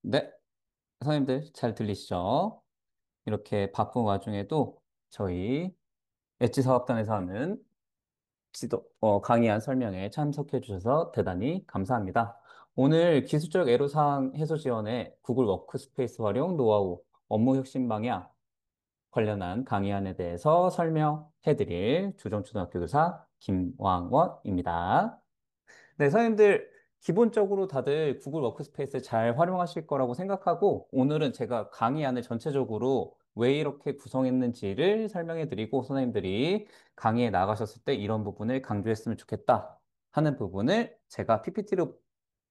네, 선생님들 잘 들리시죠? 이렇게 바쁜 와중에도 저희 엣지 사업단에서 하는 강의한 설명에 참석해 주셔서 대단히 감사합니다. 오늘 기술적 애로사항 해소 지원의 구글 워크스페이스 활용 노하우, 업무 혁신 방향 관련한 강의안에 대해서 설명해 드릴 주정초등학교 교사 김왕원입니다. 네, 선생님들 기본적으로 다들 구글 워크스페이스 잘 활용하실 거라고 생각하고 오늘은 제가 강의안을 전체적으로 왜 이렇게 구성했는지를 설명해 드리고 선생님들이 강의에 나가셨을 때 이런 부분을 강조했으면 좋겠다 하는 부분을 제가 PPT로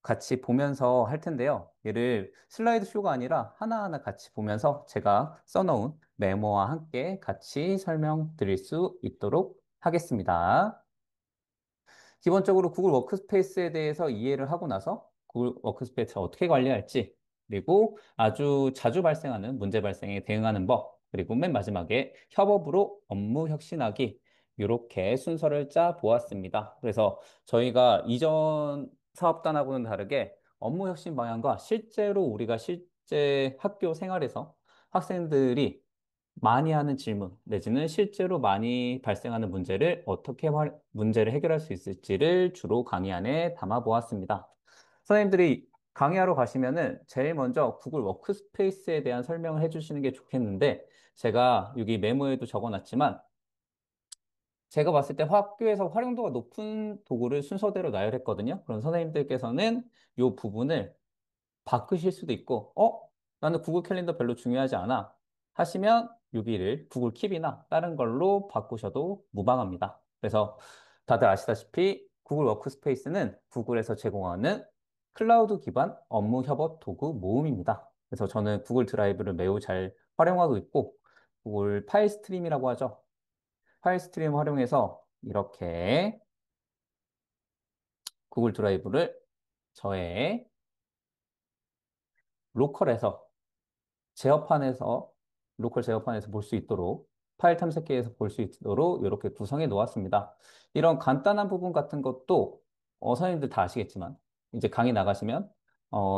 같이 보면서 할 텐데요. 얘를 슬라이드 쇼가 아니라 하나하나 같이 보면서 제가 써놓은 메모와 함께 같이 설명드릴 수 있도록 하겠습니다. 기본적으로 구글 워크스페이스에 대해서 이해를 하고 나서 구글 워크스페이스를 어떻게 관리할지, 그리고 아주 자주 발생하는 문제 발생에 대응하는 법, 그리고 맨 마지막에 협업으로 업무 혁신하기, 이렇게 순서를 짜 보았습니다. 그래서 저희가 이전 사업단하고는 다르게 업무 혁신 방향과 실제로 우리가 실제 학교 생활에서 학생들이 많이 하는 질문, 내지는 실제로 많이 발생하는 문제를 어떻게 문제를 해결할 수 있을지를 주로 강의 안에 담아 보았습니다. 선생님들이 강의하러 가시면은 제일 먼저 구글 워크스페이스에 대한 설명을 해주시는 게 좋겠는데, 제가 여기 메모에도 적어 놨지만, 제가 봤을 때 학교에서 활용도가 높은 도구를 순서대로 나열했거든요. 그럼 선생님들께서는 이 부분을 바꾸실 수도 있고, 나는 구글 캘린더 별로 중요하지 않아. 하시면 여기를 구글 킵이나 다른 걸로 바꾸셔도 무방합니다. 그래서 다들 아시다시피 구글 워크스페이스는 구글에서 제공하는 클라우드 기반 업무 협업 도구 모음입니다. 그래서 저는 구글 드라이브를 매우 잘 활용하고 있고, 구글 파일 스트림이라고 하죠. 파일 스트림 활용해서 이렇게 구글 드라이브를 저의 로컬에서 제어판에서 로컬 제어판에서 볼 수 있도록 파일 탐색기에서 볼 수 있도록 이렇게 구성해 놓았습니다. 이런 간단한 부분 같은 것도 선생님들 다 아시겠지만 이제 강의 나가시면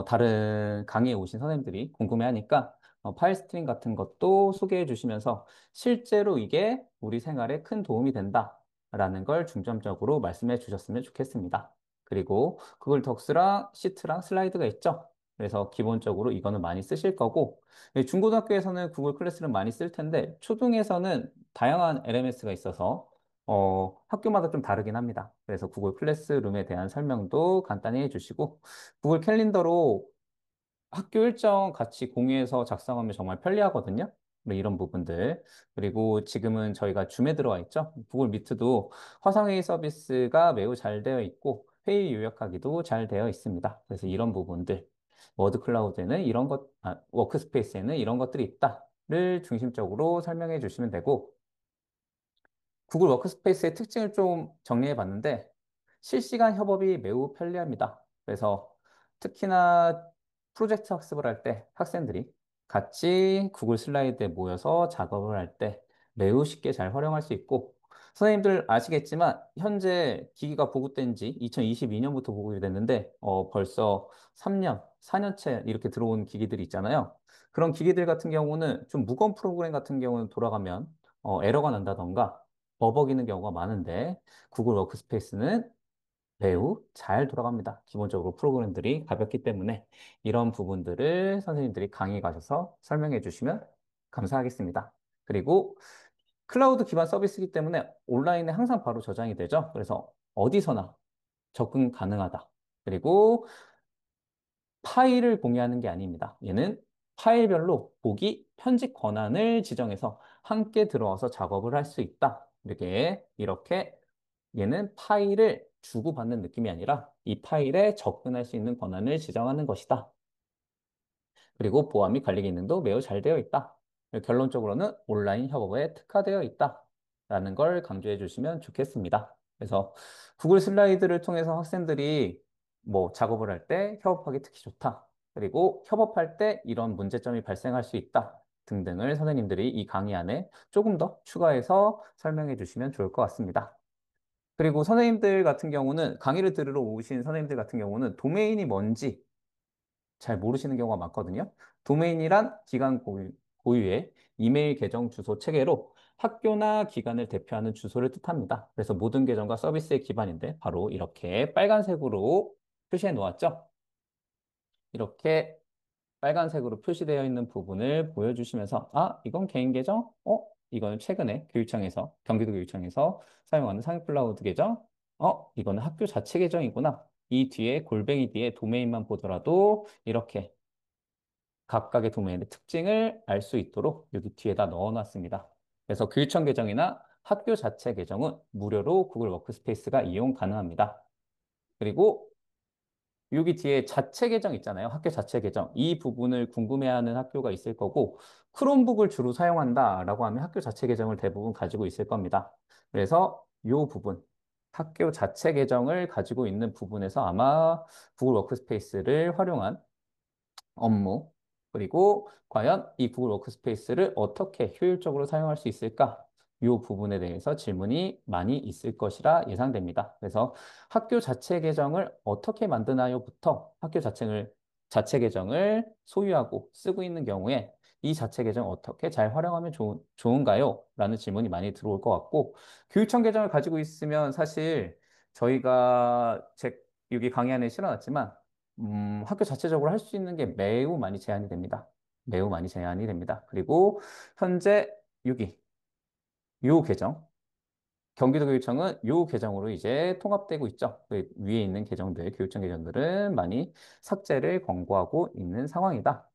다른 강의에 오신 선생님들이 궁금해하니까 파일 스트림 같은 것도 소개해 주시면서 실제로 이게 우리 생활에 큰 도움이 된다라는 걸 중점적으로 말씀해 주셨으면 좋겠습니다. 그리고 그걸 덕스랑 시트랑 슬라이드가 있죠. 그래서 기본적으로 이거는 많이 쓰실 거고 네, 중고등학교에서는 구글 클래스를 많이 쓸 텐데, 초중에서는 다양한 LMS가 있어서, 학교마다 좀 다르긴 합니다. 그래서 구글 클래스룸에 대한 설명도 간단히 해주시고, 구글 캘린더로 학교 일정 같이 공유해서 작성하면 정말 편리하거든요. 뭐 이런 부분들. 그리고 지금은 저희가 줌에 들어와 있죠. 구글 미트도 화상회의 서비스가 매우 잘 되어 있고, 회의 요약하기도 잘 되어 있습니다. 그래서 이런 부분들. 워드 클라우드에는 워크스페이스에는 이런 것들이 있다를 중심적으로 설명해 주시면 되고, 구글 워크스페이스의 특징을 좀 정리해 봤는데, 실시간 협업이 매우 편리합니다. 그래서 특히나 프로젝트 학습을 할 때 학생들이 같이 구글 슬라이드에 모여서 작업을 할 때 매우 쉽게 잘 활용할 수 있고, 선생님들 아시겠지만, 현재 기기가 보급된 지 2022년부터 보급이 됐는데, 벌써 3년, 4년째 이렇게 들어온 기기들이 있잖아요. 그런 기기들 같은 경우는 좀 무거운 프로그램 같은 경우는 돌아가면 에러가 난다던가 버벅이는 경우가 많은데 구글 워크스페이스는 매우 잘 돌아갑니다. 기본적으로 프로그램들이 가볍기 때문에 이런 부분들을 선생님들이 강의 가셔서 설명해 주시면 감사하겠습니다. 그리고 클라우드 기반 서비스이기 때문에 온라인에 항상 바로 저장이 되죠. 그래서 어디서나 접근 가능하다. 그리고 파일을 공유하는 게 아닙니다. 얘는 파일별로 보기, 편집 권한을 지정해서 함께 들어와서 작업을 할 수 있다. 이렇게 얘는 파일을 주고받는 느낌이 아니라 이 파일에 접근할 수 있는 권한을 지정하는 것이다. 그리고 보안 및 관리 기능도 매우 잘 되어 있다. 결론적으로는 온라인 협업에 특화되어 있다. 라는 걸 강조해 주시면 좋겠습니다. 그래서 구글 슬라이드를 통해서 학생들이 뭐 작업을 할 때 협업하기 특히 좋다. 그리고 협업할 때 이런 문제점이 발생할 수 있다. 등등을 선생님들이 이 강의 안에 조금 더 추가해서 설명해 주시면 좋을 것 같습니다. 그리고 선생님들 같은 경우는 강의를 들으러 오신 선생님들 같은 경우는 도메인이 뭔지 잘 모르시는 경우가 많거든요. 도메인이란 기관 고유의 이메일 계정 주소 체계로 학교나 기관을 대표하는 주소를 뜻합니다. 그래서 모든 계정과 서비스의 기반인데 바로 이렇게 빨간색으로 표시해 놓았죠. 이렇게 빨간색으로 표시되어 있는 부분을 보여주시면서 아, 이건 개인 계정? 이거는 최근에 교육청에서 경기도 교육청에서 사용하는 상위클라우드 계정? 이거는 학교 자체 계정이구나. 이 뒤에 골뱅이 뒤에 도메인만 보더라도 이렇게 각각의 도메인의 특징을 알 수 있도록 여기 뒤에다 넣어놨습니다. 그래서 교육청 계정이나 학교 자체 계정은 무료로 구글 워크스페이스가 이용 가능합니다. 그리고 여기 뒤에 자체 계정 있잖아요. 학교 자체 계정. 이 부분을 궁금해하는 학교가 있을 거고, 크롬북을 주로 사용한다라고 하면 학교 자체 계정을 대부분 가지고 있을 겁니다. 그래서 이 부분, 학교 자체 계정을 가지고 있는 부분에서 아마 구글 워크스페이스를 활용한 업무, 그리고 과연 이 구글 워크스페이스를 어떻게 효율적으로 사용할 수 있을까? 이 부분에 대해서 질문이 많이 있을 것이라 예상됩니다. 그래서 학교 자체 계정을 어떻게 만드나요?부터 자체 계정을 소유하고 쓰고 있는 경우에 이 자체 계정 어떻게 잘 활용하면 좋은가요? 라는 질문이 많이 들어올 것 같고, 교육청 계정을 가지고 있으면 사실 저희가 여기 강의 안에 실어놨지만 학교 자체적으로 할 수 있는 게 매우 많이 제한이 됩니다. 매우 많이 제한이 됩니다. 그리고 현재 여기 요 계정, 경기도 교육청은 요 계정으로 이제 통합되고 있죠. 그 위에 있는 계정들, 교육청 계정들은 많이 삭제를 권고하고 있는 상황이다.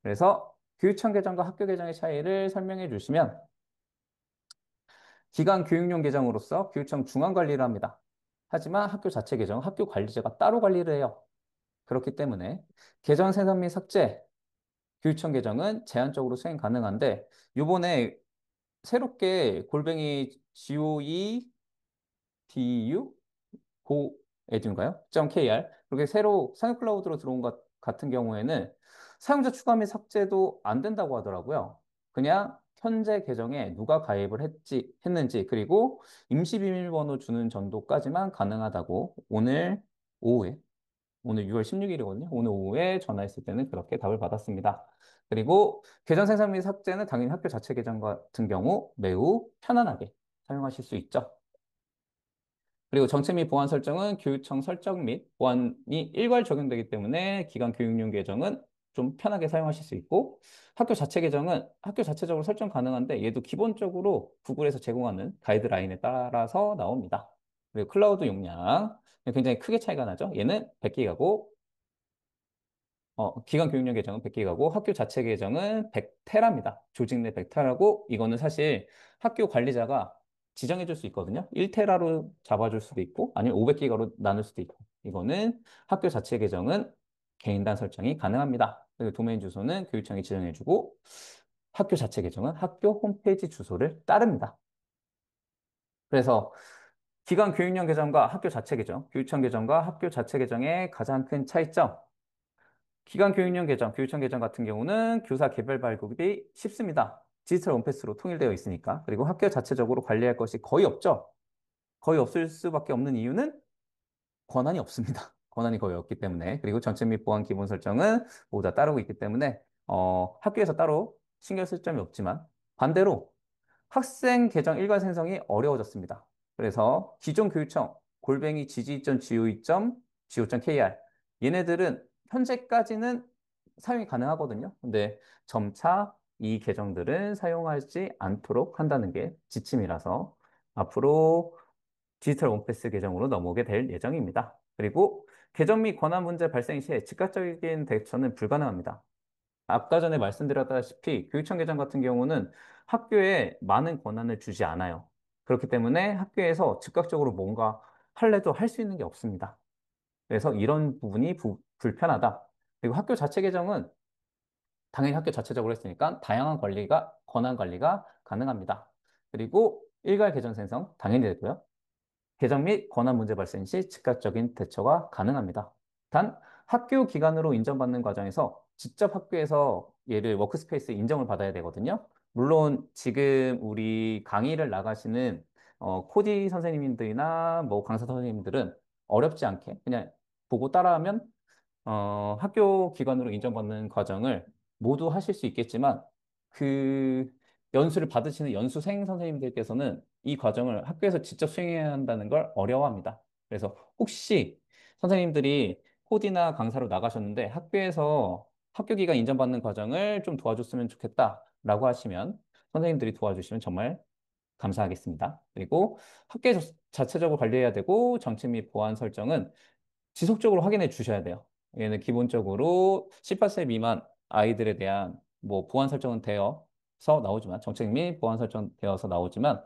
그래서 교육청 계정과 학교 계정의 차이를 설명해 주시면 기관 교육용 계정으로서 교육청 중앙 관리를 합니다. 하지만 학교 자체 계정, 학교 관리자가 따로 관리를 해요. 그렇기 때문에 계정 생성 및 삭제, 교육청 계정은 제한적으로 수행 가능한데 요번에 새롭게 골뱅이 goedu 고에듀인가요? .kr 그렇게 새로 상용 클라우드로 들어온 것 같은 경우에는 사용자 추가 및 삭제도 안 된다고 하더라고요. 그냥 현재 계정에 누가 가입을 했는지 그리고 임시 비밀번호 주는 정도까지만 가능하다고 오후에 오늘 6월 16일이거든요. 오늘 오후에 전화했을 때는 그렇게 답을 받았습니다. 그리고 계정 생성 및 삭제는 당연히 학교 자체 계정 같은 경우 매우 편안하게 사용하실 수 있죠. 그리고 정책 및 보안 설정은 교육청 설정 및 보안이 일괄 적용되기 때문에 기관 교육용 계정은 좀 편하게 사용하실 수 있고 학교 자체 계정은 학교 자체적으로 설정 가능한데 얘도 기본적으로 구글에서 제공하는 가이드라인에 따라서 나옵니다. 그리고 클라우드 용량 굉장히 크게 차이가 나죠. 얘는 100기가고 기관 교육용 계정은 100기가고 학교 자체 계정은 100테라입니다. 조직 내 100테라고 이거는 사실 학교 관리자가 지정해 줄 수 있거든요. 1테라로 잡아줄 수도 있고 아니면 500기가로 나눌 수도 있고 이거는 학교 자체 계정은 개인단 설정이 가능합니다. 그리고 도메인 주소는 교육청이 지정해 주고 학교 자체 계정은 학교 홈페이지 주소를 따릅니다. 그래서 기관 교육용 계정과 학교 자체 계정, 교육청 계정과 학교 자체 계정의 가장 큰 차이점 기관 교육용 계정, 교육청 계정 같은 경우는 교사 개별 발급이 쉽습니다. 디지털 원패스로 통일되어 있으니까. 그리고 학교 자체적으로 관리할 것이 거의 없죠. 거의 없을 수밖에 없는 이유는 권한이 없습니다. 권한이 거의 없기 때문에. 그리고 정책 및 보안 기본 설정은 모두 다 따르고 있기 때문에 학교에서 따로 신경 쓸 점이 없지만 반대로 학생 계정 일괄 생성이 어려워졌습니다. 그래서 기존 교육청 골뱅이 gg.go2.go.kr 얘네들은 현재까지는 사용이 가능하거든요. 근데 점차 이 계정들은 사용하지 않도록 한다는 게 지침이라서 앞으로 디지털 원패스 계정으로 넘어오게 될 예정입니다. 그리고 계정 및 권한 문제 발생 시에 즉각적인 대처는 불가능합니다. 아까 전에 말씀드렸다시피 교육청 계정 같은 경우는 학교에 많은 권한을 주지 않아요. 그렇기 때문에 학교에서 즉각적으로 뭔가 할래도 할 수 있는 게 없습니다. 그래서 이런 부분이 불편하다. 그리고 학교 자체 계정은 당연히 학교 자체적으로 했으니까 다양한 권한 관리가 가능합니다. 그리고 일괄 계정 생성 당연히 되고요. 계정 및 권한 문제 발생 시 즉각적인 대처가 가능합니다. 단 학교 기관으로 인정받는 과정에서 직접 학교에서 얘를 워크스페이스 인정을 받아야 되거든요. 물론 지금 우리 강의를 나가시는 코디 선생님들이나 뭐 강사 선생님들은 어렵지 않게 그냥 보고 따라하면 학교 기관으로 인정받는 과정을 모두 하실 수 있겠지만, 그 연수를 받으시는 연수생 선생님들께서는 이 과정을 학교에서 직접 수행해야 한다는 걸 어려워합니다. 그래서 혹시 선생님들이 코디나 강사로 나가셨는데 학교에서 학교 기관 인정받는 과정을 좀 도와줬으면 좋겠다라고 하시면 선생님들이 도와주시면 정말 감사하겠습니다. 그리고 학교에서 자체적으로 관리해야 되고 정책 및 보안 설정은 지속적으로 확인해 주셔야 돼요. 얘는 기본적으로 18세 미만 아이들에 대한 뭐 보안 설정은 되어서 나오지만 정책 및 보안 설정 되어서 나오지만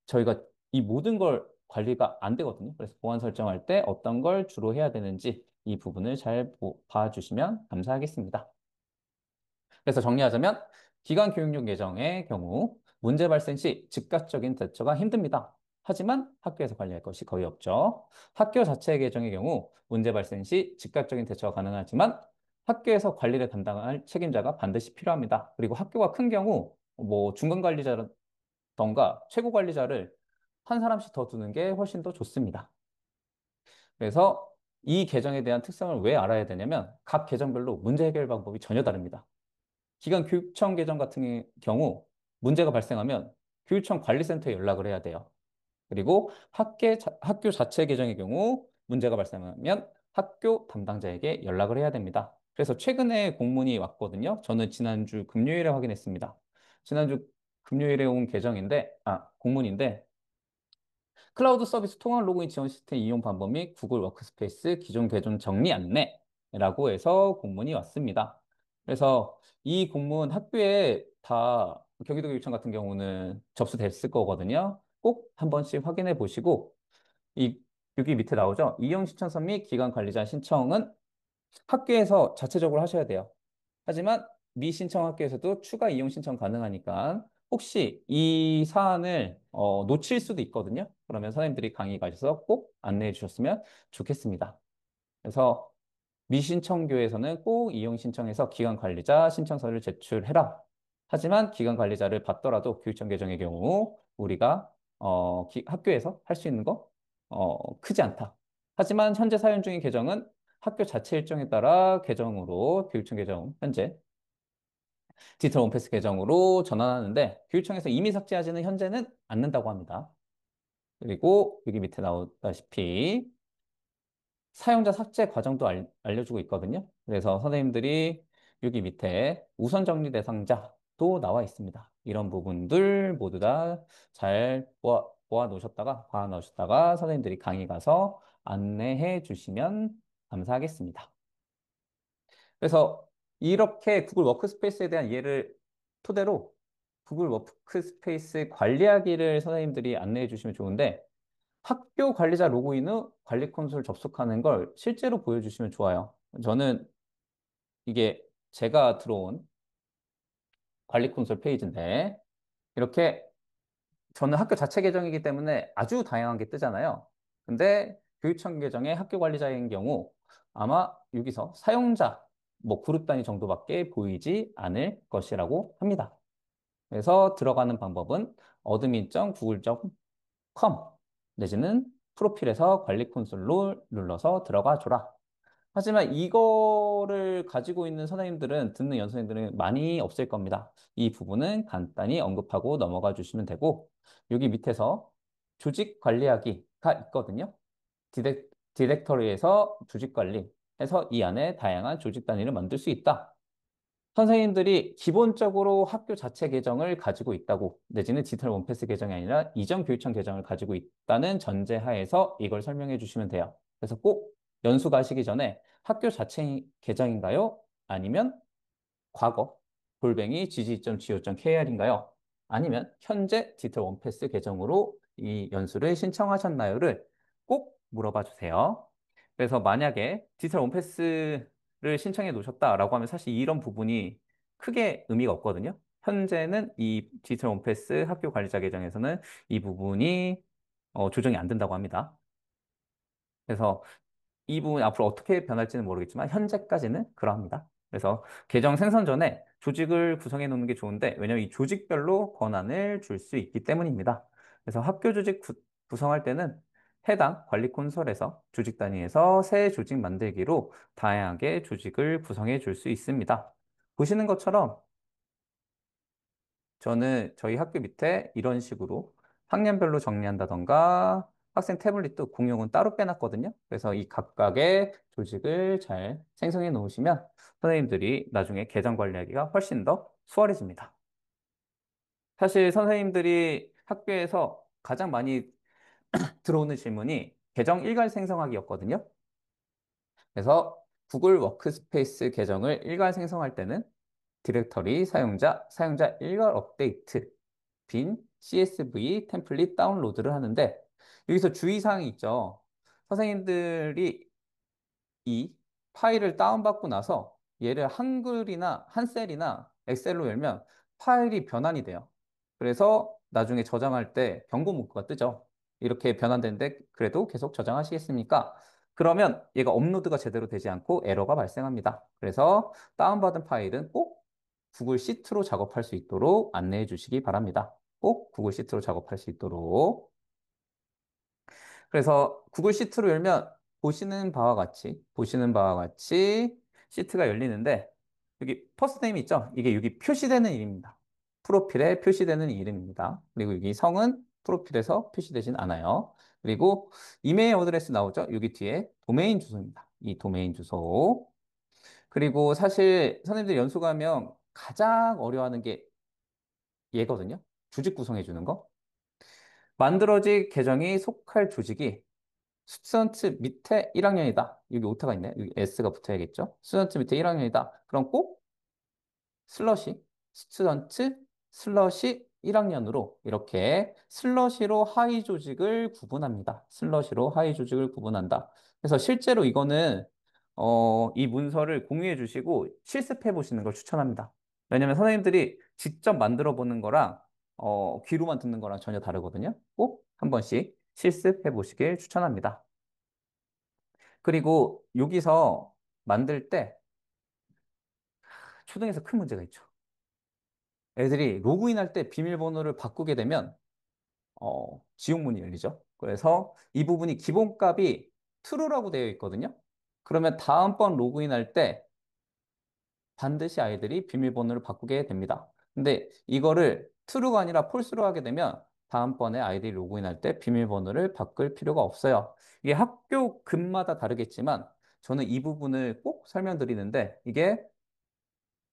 저희가 이 모든 걸 관리가 안 되거든요. 그래서 보안 설정할 때 어떤 걸 주로 해야 되는지 이 부분을 잘 봐주시면 감사하겠습니다. 그래서 정리하자면 기관 교육용 예정의 경우 문제 발생 시 즉각적인 대처가 힘듭니다. 하지만 학교에서 관리할 것이 거의 없죠. 학교 자체 계정의 경우 문제 발생 시 즉각적인 대처가 가능하지만 학교에서 관리를 담당할 책임자가 반드시 필요합니다. 그리고 학교가 큰 경우 뭐 중간 관리자던가 최고 관리자를 한 사람씩 더 두는 게 훨씬 더 좋습니다. 그래서 이 계정에 대한 특성을 왜 알아야 되냐면 각 계정별로 문제 해결 방법이 전혀 다릅니다. 기관 교육청 계정 같은 경우 문제가 발생하면 교육청 관리센터에 연락을 해야 돼요. 그리고 학교 자체 계정의 경우 문제가 발생하면 학교 담당자에게 연락을 해야 됩니다. 그래서 최근에 공문이 왔거든요. 저는 지난주 금요일에 확인했습니다. 지난주 금요일에 온 공문인데 클라우드 서비스 통합 로그인 지원 시스템 이용 방법 및 구글 워크스페이스 기존 계정 정리 안내라고 해서 공문이 왔습니다. 그래서 이 공문 학교에 다 경기도 교육청 같은 경우는 접수됐을 거거든요. 꼭 한 번씩 확인해 보시고 이 여기 밑에 나오죠. 이용 신청서 및 기관 관리자 신청은 학교에서 자체적으로 하셔야 돼요. 하지만 미신청 학교에서도 추가 이용 신청 가능하니까 혹시 이 사안을 놓칠 수도 있거든요. 그러면 선생님들이 강의 가셔서 꼭 안내해 주셨으면 좋겠습니다. 그래서 미신청교에서는 꼭 이용 신청해서 기관 관리자 신청서를 제출해라. 하지만 기관 관리자를 받더라도 교육청 계정의 경우 우리가 학교에서 할 수 있는 거 크지 않다. 하지만 현재 사용 중인 계정은 학교 자체 일정에 따라 계정으로 교육청 계정 현재 디지털 원패스 계정으로 전환하는데 교육청에서 이미 삭제하지는 현재는 않는다고 합니다. 그리고 여기 밑에 나오다시피 사용자 삭제 과정도 알려주고 있거든요. 그래서 선생님들이 여기 밑에 우선 정리 대상자도 나와 있습니다. 이런 부분들 모두 다 잘 모아 놓으셨다가 선생님들이 강의 가서 안내해 주시면 감사하겠습니다. 그래서 이렇게 구글 워크스페이스에 대한 예를 토대로 구글 워크스페이스 관리하기를 선생님들이 안내해 주시면 좋은데 학교 관리자 로그인 후 관리 콘솔 접속하는 걸 실제로 보여주시면 좋아요. 저는 이게 제가 들어온 관리 콘솔 페이지인데 이렇게 저는 학교 자체 계정이기 때문에 아주 다양한 게 뜨잖아요. 근데 교육청 계정의 학교 관리자인 경우 아마 여기서 사용자 뭐 그룹 단위 정도밖에 보이지 않을 것이라고 합니다. 그래서 들어가는 방법은 admin.google.com 내지는 프로필에서 관리 콘솔로 눌러서 들어가 줘라. 하지만 이거를 가지고 있는 선생님들은, 듣는 연수생들은 많이 없을 겁니다. 이 부분은 간단히 언급하고 넘어가 주시면 되고, 여기 밑에서 조직 관리하기가 있거든요. 디렉터리에서 조직 관리 해서 이 안에 다양한 조직 단위를 만들 수 있다. 선생님들이 기본적으로 학교 자체 계정을 가지고 있다고, 내지는 디지털 원패스 계정이 아니라 이전 교육청 계정을 가지고 있다는 전제 하에서 이걸 설명해 주시면 돼요. 그래서 꼭 연수 가시기 전에 학교 자체 계정인가요? 아니면 과거 골뱅이 gg.go.kr인가요? 아니면 현재 디지털 원패스 계정으로 이 연수를 신청하셨나요?를 꼭 물어봐 주세요. 그래서 만약에 디지털 원패스를 신청해 놓으셨다라고 하면 사실 이런 부분이 크게 의미가 없거든요. 현재는 이 디지털 원패스 학교 관리자 계정에서는 이 부분이 조정이 안 된다고 합니다. 그래서 이 부분이 앞으로 어떻게 변할지는 모르겠지만 현재까지는 그러합니다. 그래서 계정 생성 전에 조직을 구성해 놓는 게 좋은데 왜냐하면 이 조직별로 권한을 줄 수 있기 때문입니다. 그래서 학교 조직 구성할 때는 해당 관리 콘솔에서 조직 단위에서 새 조직 만들기로 다양하게 조직을 구성해 줄 수 있습니다. 보시는 것처럼 저는 저희 학교 밑에 이런 식으로 학년별로 정리한다던가 학생 태블릿도 공용은 따로 빼놨거든요. 그래서 이 각각의 조직을 잘 생성해 놓으시면 선생님들이 나중에 계정 관리하기가 훨씬 더 수월해집니다. 사실 선생님들이 학교에서 가장 많이 들어오는 질문이 계정 일괄 생성하기였거든요. 그래서 구글 워크스페이스 계정을 일괄 생성할 때는 디렉터리 사용자 일괄 업데이트, 빈 CSV 템플릿 다운로드를 하는데 여기서 주의사항이 있죠. 선생님들이 이 파일을 다운받고 나서 얘를 한글이나 한셀이나 엑셀로 열면 파일이 변환이 돼요. 그래서 나중에 저장할 때 경고 문구가 뜨죠. 이렇게 변환되는데 그래도 계속 저장하시겠습니까? 그러면 얘가 업로드가 제대로 되지 않고 에러가 발생합니다. 그래서 다운받은 파일은 꼭 구글 시트로 작업할 수 있도록 안내해 주시기 바랍니다. 꼭 구글 시트로 작업할 수 있도록. 그래서 구글 시트로 열면 보시는 바와 같이 시트가 열리는데 여기 퍼스트 네임 있죠? 이게 여기 표시되는 이름입니다. 프로필에 표시되는 이름입니다. 그리고 여기 성은 프로필에서 표시되진 않아요. 그리고 이메일 어드레스 나오죠? 여기 뒤에 도메인 주소입니다. 이 도메인 주소. 그리고 사실 선생님들 연수 가면 가장 어려워하는 게 얘거든요. 조직 구성해 주는 거. 만들어질 계정이 속할 조직이 스튜던트 밑에 1학년이다. 여기 오타가 있네. 여기 S가 붙어야겠죠. 스튜던트 밑에 1학년이다. 그럼 꼭 슬러시, 스튜던트 슬러시 1학년으로 이렇게 슬러시로 하위 조직을 구분합니다. 슬러시로 하위 조직을 구분한다. 그래서 실제로 이거는 이 문서를 공유해 주시고 실습해 보시는 걸 추천합니다. 왜냐면 선생님들이 직접 만들어 보는 거랑 귀로만 듣는 거랑 전혀 다르거든요. 꼭 한 번씩 실습해 보시길 추천합니다. 그리고 여기서 만들 때 초등에서 큰 문제가 있죠. 애들이 로그인할 때 비밀번호를 바꾸게 되면 지옥문이 열리죠. 그래서 이 부분이 기본값이 true라고 되어 있거든요. 그러면 다음번 로그인할 때 반드시 아이들이 비밀번호를 바꾸게 됩니다. 근데 이거를 true가 아니라 false로 하게 되면 다음번에 아이들이 로그인할 때 비밀번호를 바꿀 필요가 없어요. 이게 학교 급마다 다르겠지만 저는 이 부분을 꼭 설명드리는데 이게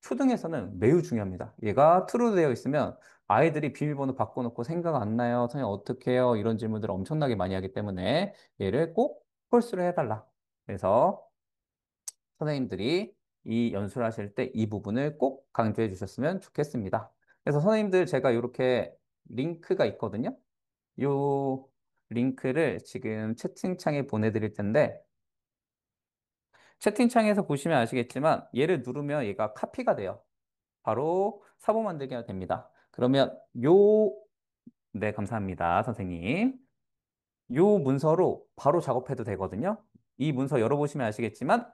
초등에서는 매우 중요합니다. 얘가 true 되어 있으면 아이들이 비밀번호 바꿔놓고 생각 안 나요. 선생님 어떻게 해요? 이런 질문들을 엄청나게 많이 하기 때문에 얘를 꼭 폴스로 해달라. 그래서 선생님들이 이 연수를 하실 때 이 부분을 꼭 강조해 주셨으면 좋겠습니다. 그래서 선생님들 제가 이렇게 링크가 있거든요. 이 링크를 지금 채팅창에 보내드릴 텐데 채팅창에서 보시면 아시겠지만 얘를 누르면 얘가 카피가 돼요. 바로 사보 만들기가 됩니다. 그러면 네, 감사합니다, 선생님. 요 문서로 바로 작업해도 되거든요. 이 문서 열어보시면 아시겠지만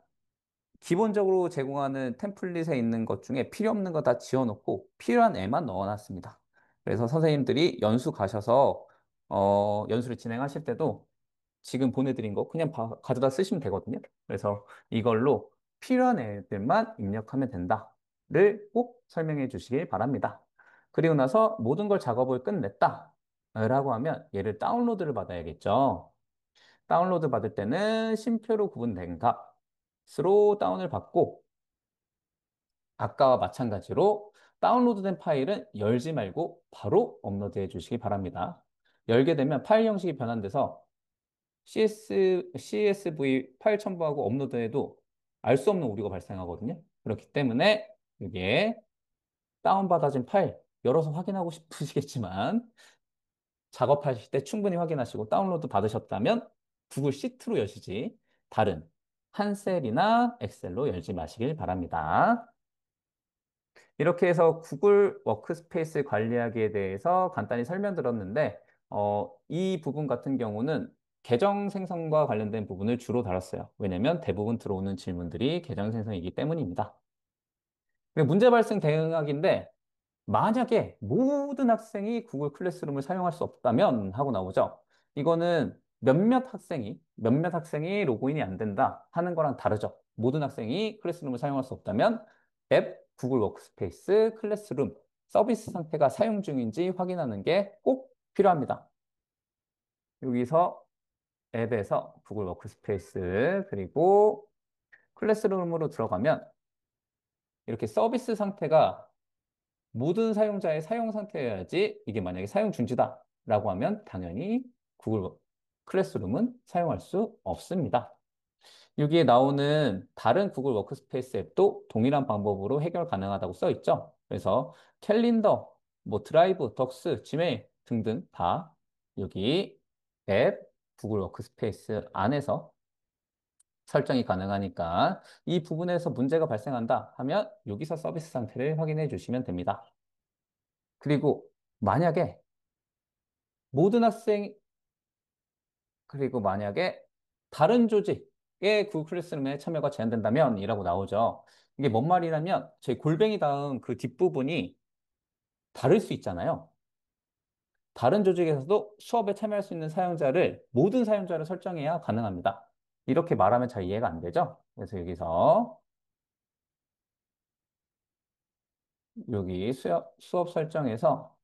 기본적으로 제공하는 템플릿에 있는 것 중에 필요 없는 거 다 지워놓고 필요한 애만 넣어놨습니다. 그래서 선생님들이 연수 가셔서 연수를 진행하실 때도 지금 보내드린 거 그냥 가져다 쓰시면 되거든요. 그래서 이걸로 필요한 애들만 입력하면 된다를 꼭 설명해 주시길 바랍니다. 그리고 나서 모든 걸 작업을 끝냈다 라고 하면 얘를 다운로드를 받아야겠죠. 다운로드 받을 때는 쉼표로 구분된 값으로 다운을 받고 아까와 마찬가지로 다운로드된 파일은 열지 말고 바로 업로드해 주시기 바랍니다. 열게 되면 파일 형식이 변환돼서 CSV 파일 첨부하고 업로드해도 알 수 없는 오류가 발생하거든요. 그렇기 때문에 이게 다운받아진 파일 열어서 확인하고 싶으시겠지만 작업하실 때 충분히 확인하시고 다운로드 받으셨다면 구글 시트로 여시지 다른 한셀이나 엑셀로 열지 마시길 바랍니다. 이렇게 해서 구글 워크스페이스 관리하기에 대해서 간단히 설명드렸는데 이 부분 같은 경우는 계정 생성과 관련된 부분을 주로 다뤘어요. 왜냐면 대부분 들어오는 질문들이 계정 생성이기 때문입니다. 그리고 문제 발생 대응학인데 만약에 모든 학생이 구글 클래스룸을 사용할 수 없다면 하고 나오죠. 이거는 몇몇 학생이 로그인이 안 된다 하는 거랑 다르죠. 모든 학생이 클래스룸을 사용할 수 없다면 앱, 구글 워크스페이스, 클래스룸, 서비스 상태가 사용 중인지 확인하는 게 꼭 필요합니다. 여기서 앱에서 구글 워크스페이스 그리고 클래스룸으로 들어가면 이렇게 서비스 상태가 모든 사용자의 사용 상태여야지 이게 만약에 사용 중지다라고 하면 당연히 구글 클래스룸은 사용할 수 없습니다. 여기에 나오는 다른 구글 워크스페이스 앱도 동일한 방법으로 해결 가능하다고 써 있죠. 그래서 캘린더, 뭐 드라이브, 덕스, 지메일 등등 다 여기 앱, 구글 워크스페이스 안에서 설정이 가능하니까 이 부분에서 문제가 발생한다 하면 여기서 서비스 상태를 확인해 주시면 됩니다. 그리고 만약에 모든 학생 그리고 만약에 다른 조직의 구글 클래스룸에 참여가 제한된다면 이라고 나오죠. 이게 뭔 말이냐면 저희 골뱅이 다음 그 뒷부분이 다를 수 있잖아요. 다른 조직에서도 수업에 참여할 수 있는 사용자를 모든 사용자를 설정해야 가능합니다. 이렇게 말하면 잘 이해가 안 되죠? 그래서 여기서 여기 수업 설정에서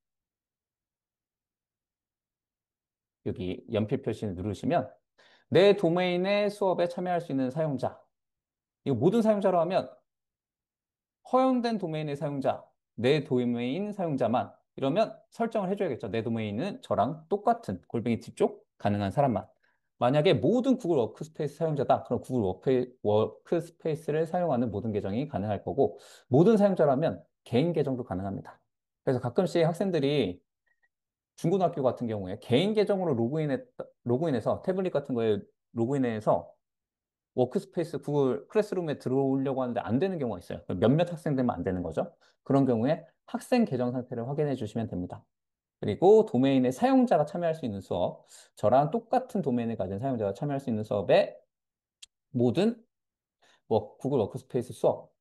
여기 연필 표시를 누르시면 내 도메인의 수업에 참여할 수 있는 사용자 이거 모든 사용자로 하면 허용된 도메인의 사용자, 내 도메인 사용자만 이러면 설정을 해줘야겠죠. 내 도메인은 저랑 똑같은 골뱅이 뒤쪽 가능한 사람만. 만약에 모든 구글 워크스페이스 사용자다. 그럼 구글 워크스페이스를 사용하는 모든 계정이 가능할 거고 모든 사용자라면 개인 계정도 가능합니다. 그래서 가끔씩 학생들이 중고등학교 같은 경우에 개인 계정으로 로그인해서 태블릿 같은 거에 로그인해서 워크스페이스 구글 클래스룸에 들어오려고 하는데 안 되는 경우가 있어요. 몇몇 학생들만 안 되는 거죠. 그런 경우에 학생 계정 상태를 확인해 주시면 됩니다. 그리고 도메인의 사용자가 참여할 수 있는 수업, 저랑 똑같은 도메인을 가진 사용자가 참여할 수 있는 수업에 모든 구글 워크스페이스 수업,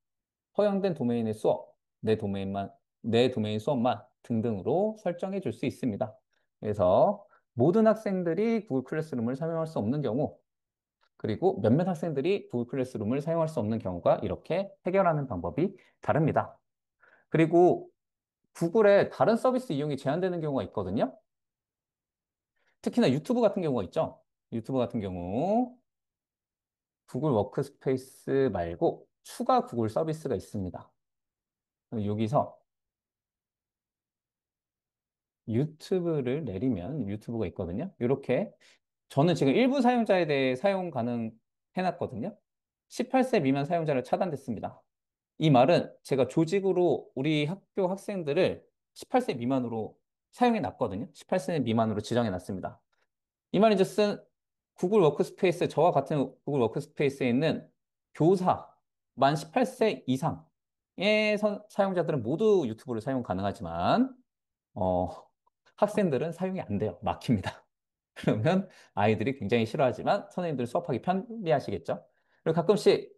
허용된 도메인의 수업, 내 도메인 수업만 등등으로 설정해 줄 수 있습니다. 그래서 모든 학생들이 구글 클래스룸을 사용할 수 없는 경우, 그리고 몇몇 학생들이 구글 클래스룸을 사용할 수 없는 경우가 이렇게 해결하는 방법이 다릅니다. 그리고 구글의 다른 서비스 이용이 제한되는 경우가 있거든요. 특히나 유튜브 같은 경우가 있죠. 유튜브 같은 경우 구글 워크스페이스 말고 추가 구글 서비스가 있습니다. 여기서 유튜브를 내리면 유튜브가 있거든요. 이렇게 저는 지금 일부 사용자에 대해 사용 가능 해놨거든요. 18세 미만 사용자를 차단됐습니다. 이 말은 제가 조직으로 우리 학교 학생들을 18세 미만으로 사용해 놨거든요. 18세 미만으로 지정해 놨습니다. 이 말인 즉슨 구글 워크스페이스, 저와 같은 구글 워크스페이스에 있는 교사 만 18세 이상의 사용자들은 모두 유튜브를 사용 가능하지만, 어, 학생들은 사용이 안 돼요. 막힙니다. 그러면 아이들이 굉장히 싫어하지만 선생님들 수업하기 편리하시겠죠? 그리고 가끔씩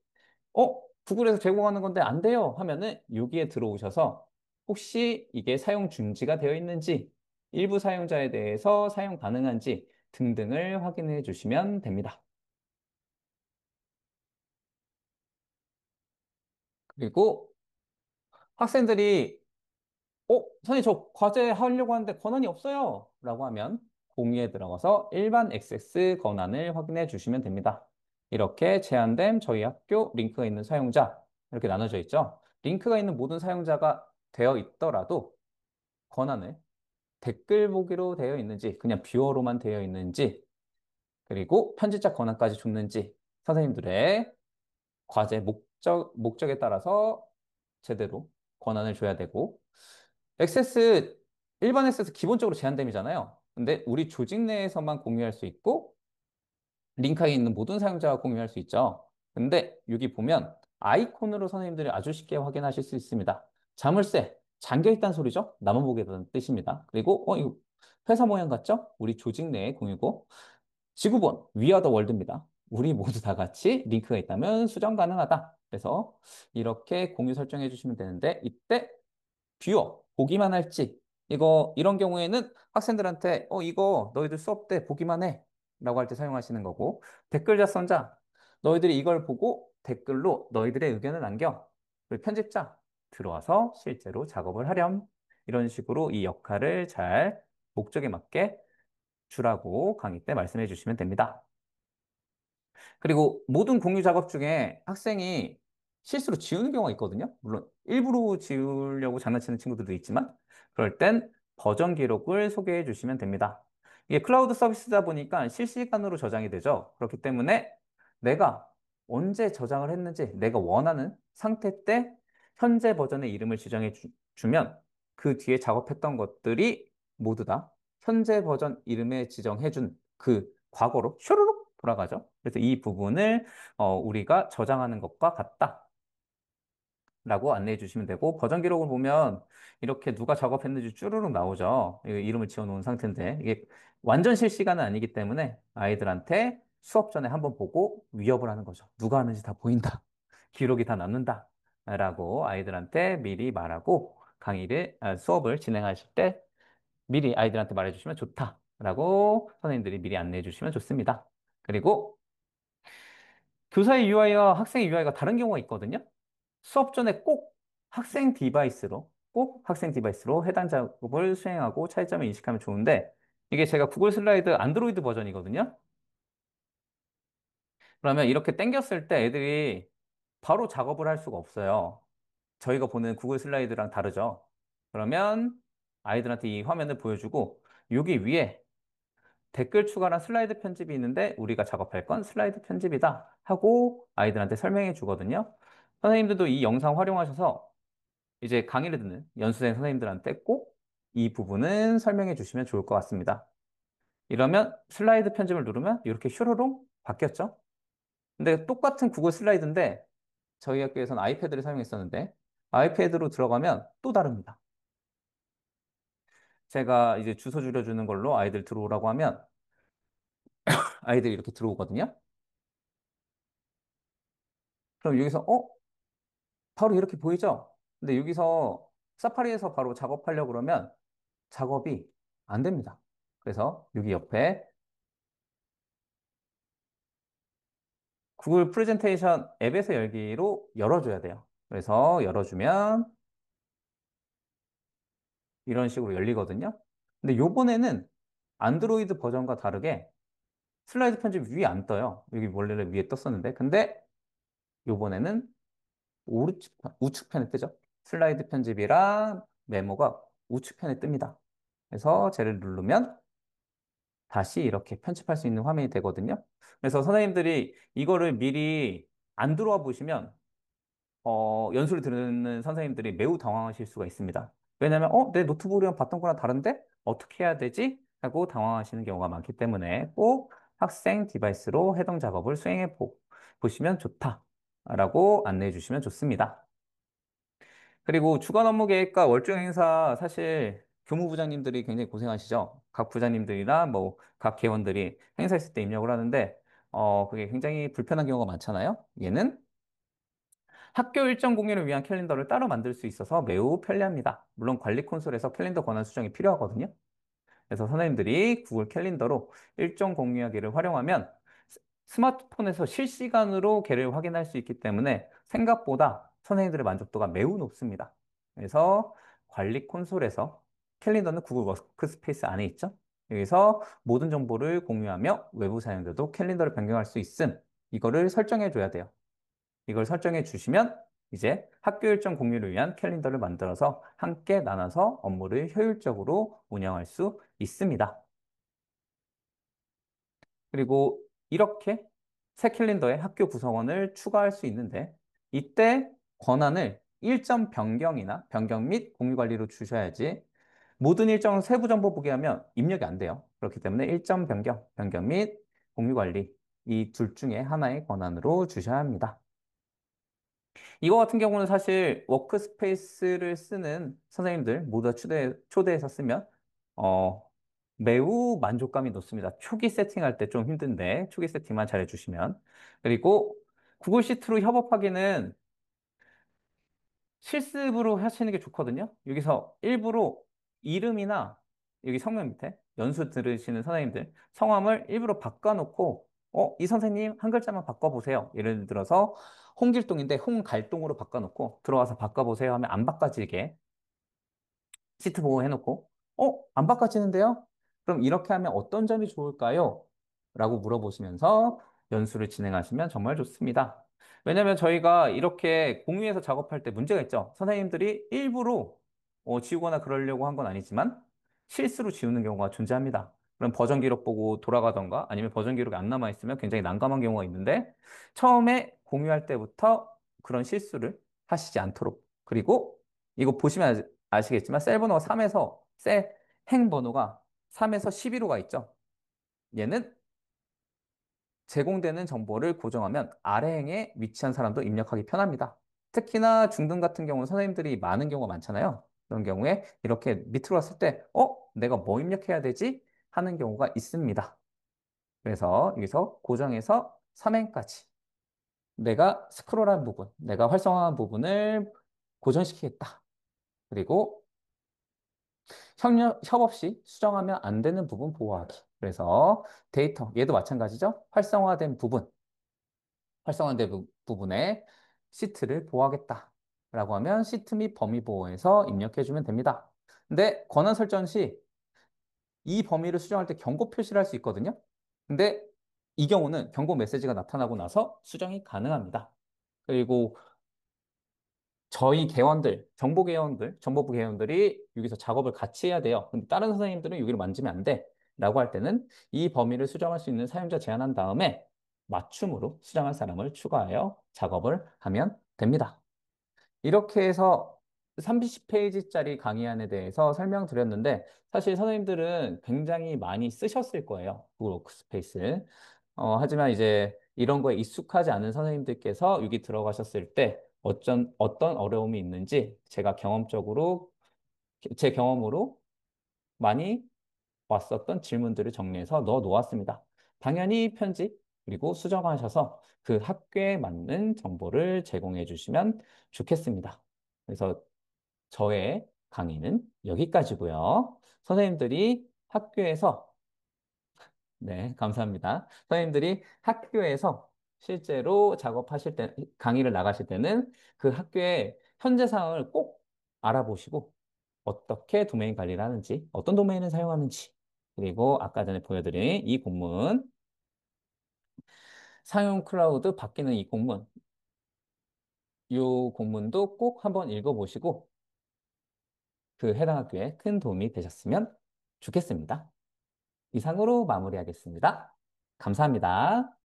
구글에서 제공하는 건데 안 돼요 하면은 여기에 들어오셔서 혹시 이게 사용 중지가 되어 있는지 일부 사용자에 대해서 사용 가능한지 등등을 확인해 주시면 됩니다. 그리고 학생들이 선생님 저 과제 하려고 하는데 권한이 없어요 라고 하면 공유에 들어가서 일반 액세스 권한을 확인해 주시면 됩니다. 이렇게 제한된 저희 학교 링크가 있는 사용자 이렇게 나눠져 있죠. 링크가 있는 모든 사용자가 되어 있더라도 권한을 댓글 보기로 되어 있는지 그냥 뷰어로만 되어 있는지 그리고 편집자 권한까지 줬는지 선생님들의 과제 목적에 따라서 제대로 권한을 줘야 되고 액세스 일반 액세스 기본적으로 제한됨이잖아요. 근데 우리 조직 내에서만 공유할 수 있고 링크에 있는 모든 사용자가 공유할 수 있죠. 근데 여기 보면 아이콘으로 선생님들이 아주 쉽게 확인하실 수 있습니다. 자물쇠 잠겨있다는 소리죠. 나만 보게 되는 뜻입니다. 그리고 이거 회사 모양 같죠? 우리 조직 내에 공유고 지구본 위아더 월드입니다. 우리 모두 다 같이 링크가 있다면 수정 가능하다. 그래서 이렇게 공유 설정해 주시면 되는데 이때 뷰어 보기만 할지 이런 경우에는 학생들한테 이거 너희들 수업 때 보기만 해 라고 할 때 사용하시는 거고, 댓글 작성자, 너희들이 이걸 보고 댓글로 너희들의 의견을 남겨. 그리고 편집자, 들어와서 실제로 작업을 하렴. 이런 식으로 이 역할을 잘 목적에 맞게 주라고 강의 때 말씀해 주시면 됩니다. 그리고 모든 공유 작업 중에 학생이 실수로 지우는 경우가 있거든요. 물론 일부러 지우려고 장난치는 친구들도 있지만 그럴 땐 버전 기록을 소개해 주시면 됩니다. 이게 클라우드 서비스다 보니까 실시간으로 저장이 되죠. 그렇기 때문에 내가 언제 저장을 했는지 내가 원하는 상태 때 현재 버전의 이름을 지정해 주면 그 뒤에 작업했던 것들이 모두 다 현재 버전 이름에 지정해 준 그 과거로 슈르륵 돌아가죠. 그래서 이 부분을 우리가 저장하는 것과 같다라고 안내해 주시면 되고 버전 기록을 보면 이렇게 누가 작업했는지 쭈루룩 나오죠. 이름을 지어놓은 상태인데 이게 완전 실시간은 아니기 때문에 아이들한테 수업 전에 한번 보고 위협을 하는 거죠. 누가 하는지 다 보인다. 기록이 다 남는다. 라고 아이들한테 미리 말하고 수업을 진행하실 때 미리 아이들한테 말해주시면 좋다라고 선생님들이 미리 안내해 주시면 좋습니다. 그리고 교사의 UI와 학생의 UI가 다른 경우가 있거든요. 수업 전에 꼭 학생 디바이스로 해당 작업을 수행하고 차이점을 인식하면 좋은데 이게 제가 구글 슬라이드 안드로이드 버전이거든요. 그러면 이렇게 당겼을 때 애들이 바로 작업을 할 수가 없어요. 저희가 보는 구글 슬라이드랑 다르죠. 그러면 아이들한테 이 화면을 보여주고 여기 위에 댓글 추가란 슬라이드 편집이 있는데 우리가 작업할 건 슬라이드 편집이다 하고 아이들한테 설명해 주거든요. 선생님들도 이 영상 활용하셔서 이제 강의를 듣는 연수생 선생님들한테 꼭 이 부분은 설명해 주시면 좋을 것 같습니다. 이러면 슬라이드 편집을 누르면 이렇게 슈루룩 바뀌었죠? 근데 똑같은 구글 슬라이드인데 저희 학교에서는 아이패드를 사용했었는데 아이패드로 들어가면 또 다릅니다. 제가 이제 주소 줄여주는 걸로 아이들 들어오라고 하면 아이들이 이렇게 들어오거든요. 그럼 여기서 바로 이렇게 보이죠? 근데 여기서 사파리에서 바로 작업하려고 그러면 작업이 안 됩니다. 그래서 여기 옆에 구글 프레젠테이션 앱에서 열기로 열어줘야 돼요. 그래서 열어주면 이런 식으로 열리거든요. 근데 요번에는 안드로이드 버전과 다르게 슬라이드 편집 위에 안 떠요. 여기 원래는 위에 떴었는데. 근데 요번에는 우측편에 뜨죠. 슬라이드 편집이랑 메모가 우측편에 뜹니다. 그래서 쟤를 누르면 다시 이렇게 편집할 수 있는 화면이 되거든요. 그래서 선생님들이 이거를 미리 안 들어와 보시면 연수를 듣는 선생님들이 매우 당황하실 수가 있습니다. 왜냐하면 내 노트북이랑 봤던 거랑 다른데 어떻게 해야 되지? 하고 당황하시는 경우가 많기 때문에 꼭 학생 디바이스로 해당 작업을 수행해 보시면 좋다라고 안내해 주시면 좋습니다. 그리고 주간 업무 계획과 월중 행사 사실 교무부장님들이 굉장히 고생하시죠. 각 부장님들이나 뭐 각 개원들이 행사했을 때 입력을 하는데 그게 굉장히 불편한 경우가 많잖아요. 얘는 학교 일정 공유를 위한 캘린더를 따로 만들 수 있어서 매우 편리합니다. 물론 관리 콘솔에서 캘린더 권한 수정이 필요하거든요. 그래서 선생님들이 구글 캘린더로 일정 공유하기를 활용하면 스마트폰에서 실시간으로 걔를 확인할 수 있기 때문에 생각보다 선생님들의 만족도가 매우 높습니다. 그래서 관리 콘솔에서 캘린더는 구글 워크스페이스 안에 있죠. 여기서 모든 정보를 공유하며 외부 사용자도 캘린더를 변경할 수 있음. 이거를 설정해 줘야 돼요. 이걸 설정해 주시면 이제 학교 일정 공유를 위한 캘린더를 만들어서 함께 나눠서 업무를 효율적으로 운영할 수 있습니다. 그리고 이렇게 새 캘린더에 학교 구성원을 추가할 수 있는데 이때 권한을 일정 변경 및 공유 관리로 주셔야지 모든 일정 세부 정보 보게 하면 입력이 안 돼요. 그렇기 때문에 일정 변경 및 공유 관리 이 둘 중에 하나의 권한으로 주셔야 합니다. 이거 같은 경우는 사실 워크스페이스를 쓰는 선생님들 모두 다 초대해서 쓰면, 매우 만족감이 높습니다. 초기 세팅할 때 좀 힘든데, 초기 세팅만 잘 해주시면. 그리고 구글 시트로 협업하기는 실습으로 하시는 게 좋거든요. 여기서 일부러 이름이나 여기 성명 밑에 연수 들으시는 선생님들 성함을 일부러 바꿔놓고 이 선생님 한 글자만 바꿔보세요. 예를 들어서 홍길동인데 홍갈동으로 바꿔놓고 들어와서 바꿔보세요 하면 안 바꿔지게 시트 보호 해놓고, 안 바꿔지는데요? 그럼 이렇게 하면 어떤 점이 좋을까요? 라고 물어보시면서 연수를 진행하시면 정말 좋습니다. 왜냐면 저희가 이렇게 공유해서 작업할 때 문제가 있죠. 선생님들이 일부러 지우거나 그러려고 한 건 아니지만 실수로 지우는 경우가 존재합니다. 그럼 버전 기록 보고 돌아가던가 아니면 버전 기록이 안 남아있으면 굉장히 난감한 경우가 있는데 처음에 공유할 때부터 그런 실수를 하시지 않도록 그리고 이거 보시면 아시겠지만 셀 번호가 3에서 셀 행 번호가 3에서 11호가 있죠. 얘는 제공되는 정보를 고정하면 아래 행에 위치한 사람도 입력하기 편합니다. 특히나 중등 같은 경우는 선생님들이 많은 경우가 많잖아요. 그런 경우에 이렇게 밑으로 왔을 때, 내가 뭐 입력해야 되지? 하는 경우가 있습니다. 그래서 여기서 고정해서 3행까지 내가 스크롤한 부분, 내가 활성화한 부분을 고정시키겠다. 그리고 협업 시 수정하면 안 되는 부분 보호하기. 그래서 데이터, 얘도 마찬가지죠. 활성화된 부분에 시트를 보호하겠다. 라고 하면 시트 및 범위 보호에서 입력해주면 됩니다. 근데 권한 설정 시 이 범위를 수정할 때 경고 표시를 할 수 있거든요. 근데 이 경우는 경고 메시지가 나타나고 나서 수정이 가능합니다. 그리고 저희 개원들, 정보 개원들, 정보부 개원들이 여기서 작업을 같이 해야 돼요. 근데 다른 선생님들은 여기를 만지면 안 돼. 라고 할 때는 이 범위를 수정할 수 있는 사용자 제한한 다음에 맞춤으로 수정할 사람을 추가하여 작업을 하면 됩니다. 이렇게 해서 30페이지짜리 강의안에 대해서 설명드렸는데 사실 선생님들은 굉장히 많이 쓰셨을 거예요. 구글 워크스페이스. 하지만 이제 이런 거에 익숙하지 않은 선생님들께서 여기 들어가셨을 때 어떤 어려움이 있는지 제가 제 경험으로 많이 왔었던 질문들을 정리해서 넣어 놓았습니다. 당연히 편집 그리고 수정하셔서 그 학교에 맞는 정보를 제공해 주시면 좋겠습니다. 그래서 저의 강의는 여기까지고요. 선생님들이 학교에서 네, 감사합니다. 선생님들이 학교에서 실제로 작업하실 때, 강의를 나가실 때는 그 학교의 현재 상황을 꼭 알아보시고 어떻게 도메인 관리를 하는지, 어떤 도메인을 사용하는지, 그리고 아까 전에 보여드린 이 공문, 상용 클라우드 바뀌는 이 공문, 이 공문도 꼭 한번 읽어보시고 그 해당 학교에 큰 도움이 되셨으면 좋겠습니다. 이상으로 마무리하겠습니다. 감사합니다.